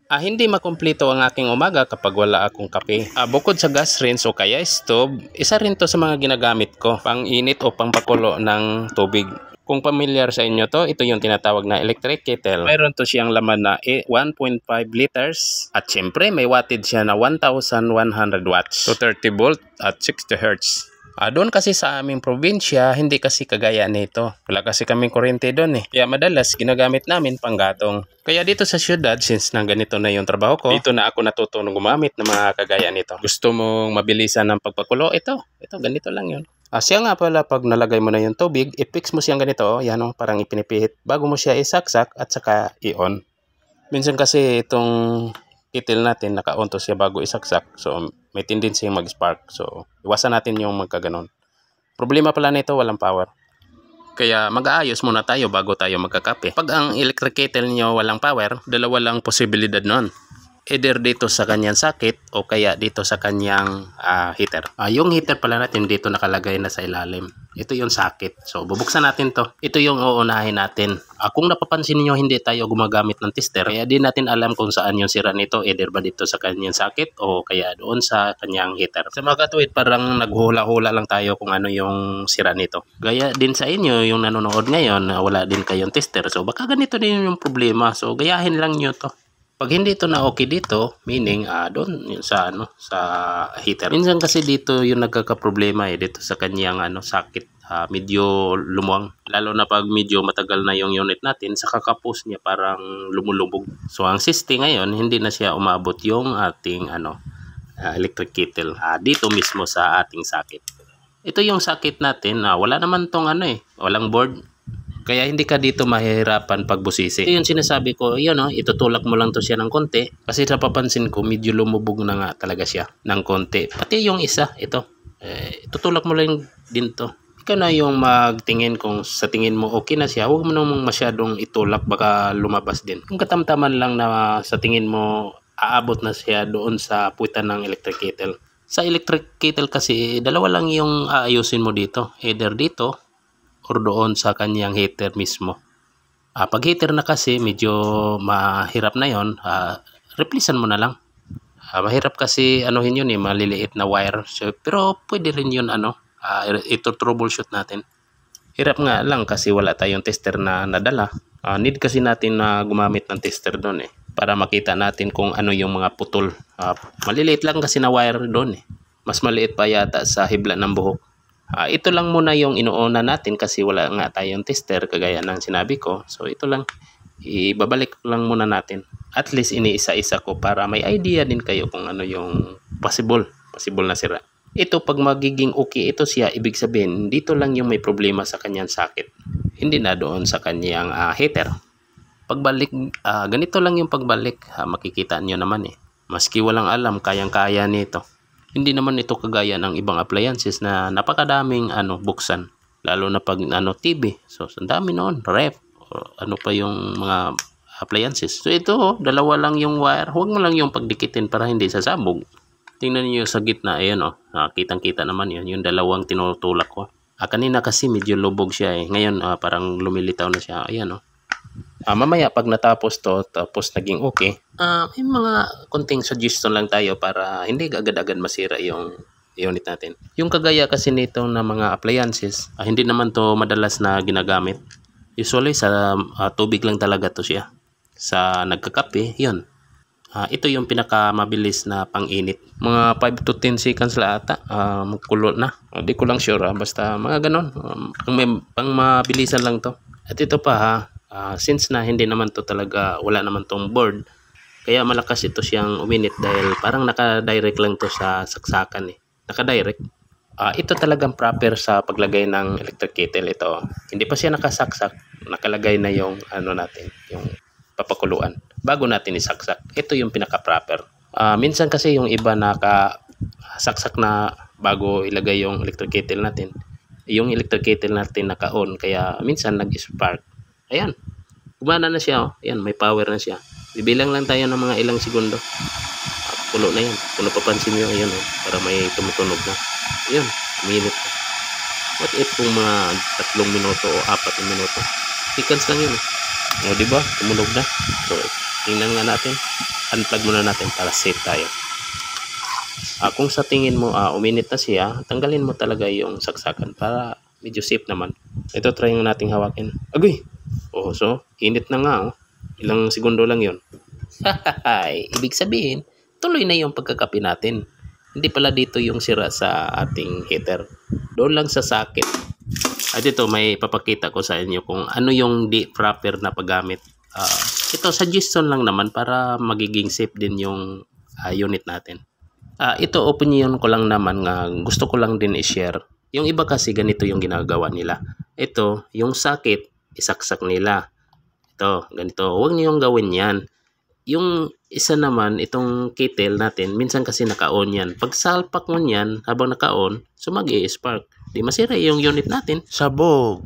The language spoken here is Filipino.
Hindi makumpleto ang aking umaga kapag wala akong kape. Bukod sa gas rinse o kaya stove, isa rin to sa mga ginagamit ko pang init o pang pakulo ng tubig. Kung familiar sa inyo to, ito yung tinatawag na electric kettle. Mayroon to siyang laman na 1.5 liters at syempre may wattage siya na 1,100 watts to 30 volt at 60 hertz. Doon kasi sa aming probinsya, hindi kasi kagaya nito. Wala kasi kaming kuryente doon eh. Kaya madalas ginagamit namin panggatong. Kaya dito sa syudad, since na ganito na yung trabaho ko, dito na ako natutong gumamit ng mga kagaya nito. Gusto mong mabilisan ng pagpakulo? Ito, ganito lang yun. Siya nga pala, pag nalagay mo na yung tubig, i-fix mo siyang ganito, yan o, parang ipinipihit, bago mo siya isaksak at saka i-on. Minsan kasi itong kettle natin, naka-on to siya bago isaksak, so may tendency yung mag-spark. So, iwasan natin yung magkaganon. Problema pala nito, walang power. Kaya mag-aayos muna tayo bago tayo magkakape. Pag ang electric kettle nyo walang power, dalawa lang posibilidad nun. Either dito sa kanyang socket o kaya dito sa kanyang heater. Yung heater pala natin dito nakalagay na sa ilalim. Ito yung socket. So bubuksan natin to. Ito yung uunahin natin. Kung napapansin niyo hindi tayo gumagamit ng tester, kaya di natin alam kung saan yung sira nito. Either ba dito sa kanyang socket o kaya doon sa kanyang heater. Sa mga katuwid parang naghula-hula lang tayo kung ano yung sira nito. Gaya din sa inyo yung nanonood ngayon, wala din kayong tester. So baka ganito din yung problema. So gayahin lang nyo to. Pag hindi ito na okay dito, meaning doon yun sa sa heater. Minsan kasi dito yung nagkakaproblema dito sa kanyang socket, medyo lumuwang. Lalo na pag medyo matagal na yung unit natin, sa kakapos niya parang lumulubog. So ang system ngayon, hindi na siya umabot yung ating electric kettle dito mismo sa ating socket. Ito yung socket natin, wala naman tong walang board. Kaya hindi ka dito mahihirapan pagbusisi. Ito yung sinasabi ko, yun itutulak mo lang to siya ng konti. Kasi napapansin ko, medyo lumubog na nga talaga siya ng konti. Pati yung isa, ito. Itutulak mo lang din to. Ikaw na yung magtingin kung sa tingin mo okay na siya. Huwag mo namang masyadong itulak, baka lumabas din. Kung katamtaman lang na sa tingin mo, aabot na siya doon sa puwitan ng electric kettle. Sa electric kettle kasi, dalawa lang yung aayusin mo dito. Either dito, or doon sa kanyang heater mismo. Pag heater na kasi medyo mahirap na yon, replacean mo na lang. Mahirap kasi anuhin yun maliliit na wire. So, pero pwede rin yun ito troubleshoot natin. Hirap nga lang kasi wala tayong tester na nadala. Need kasi natin na gumamit ng tester doon para makita natin kung ano yung mga putol. Maliliit lang kasi na wire doon Mas maliit pa yata sa hibla ng buhok. Ito lang muna yung inuuna natin kasi wala nga tayong tester kagaya ng sinabi ko. So ito lang, ibabalik lang muna natin. At least iniisa-isa ko para may idea din kayo kung ano yung possible na sira. Ito pag magiging okay ito siya, ibig sabihin dito lang yung may problema sa kanyang socket. Hindi na doon sa kanyang heater. Pagbalik, ganito lang yung pagbalik. Makikita nyo naman Maski walang alam, kayang-kaya nito. Hindi naman ito kagaya ng ibang appliances na napakadaming buksan. Lalo na pag TV. So, ang dami noon. Ref. O, pa yung mga appliances. So, ito, dalawa lang yung wire. Huwag mo lang yung pagdikitin para hindi sasabog. Tingnan niyo sa gitna. Ayan kitang-kita naman yun. Yung dalawang tinutulak ko. Kanina kasi medyo lubog siya Ngayon, parang lumilitaw na siya. Ayan mamaya pag natapos to, tapos naging okay, may mga konting suggestion lang tayo para hindi agad-agad masira yung unit natin. Yung kagaya kasi nito na mga appliances, hindi naman to madalas na ginagamit. Usually sa tubig lang talaga to siya. Sa nagkakape, yun. Ito yung pinakamabilis na pang-init. Mga 5 to 10 seconds lang ata, magkulo na. Di ko lang sure basta mga ganon. Pang mabilisan lang to. At ito pa since na hindi naman to talaga, wala naman tong board, kaya malakas ito siyang uminit dahil parang naka-direct lang to sa saksakan naka-direct. Ito talagang proper sa paglagay ng electric kettle. Ito hindi pa siya nakasaksak, nakalagay na yung natin, yung papakuluan bago natin isaksak. Ito yung pinaka-proper. Minsan kasi yung iba nakasaksak na bago ilagay yung electric kettle natin. Yung electric kettle natin naka-on, kaya minsan nag-spark. Ayan, gumana na siya Ayan, may power na siya. Bibilang lang tayo ng mga ilang segundo. Pulo na yan. Kung napapansin nyo, ayan para may tumutunog na. Ayan, minute na. What if kung mga 3 minuto o 4 minuto? Seconds lang yun diba? Tumunog na. So, tingnan nga natin. unplug muna natin para safe tayo. Kung sa tingin mo uminit na siya, tanggalin mo talaga yung saksakan para medyo safe naman. Ito, try nating hawakin. Agoy! So, init na nga. Ilang segundo lang yun. Ibig sabihin, tuloy na yung pagkakape natin. Hindi pala dito yung sira sa ating heater. Doon lang sa socket. At ito, may papakita ko sa inyo kung ano yung di proper na paggamit. Ito, suggestion lang naman para magiging safe din yung unit natin. Ito, opinion ko lang naman nga gusto ko lang din i-share. Yung iba kasi ganito yung ginagawa nila. Ito, yung socket, isaksak nila. Ito, ganito. Huwag niyong gawin yan. Yung isa naman, itong kettle natin, minsan kasi naka-on yan. Pag salpak mo yan, habang naka-on, so mag-i-spark. Di masira yung unit natin. Sabog!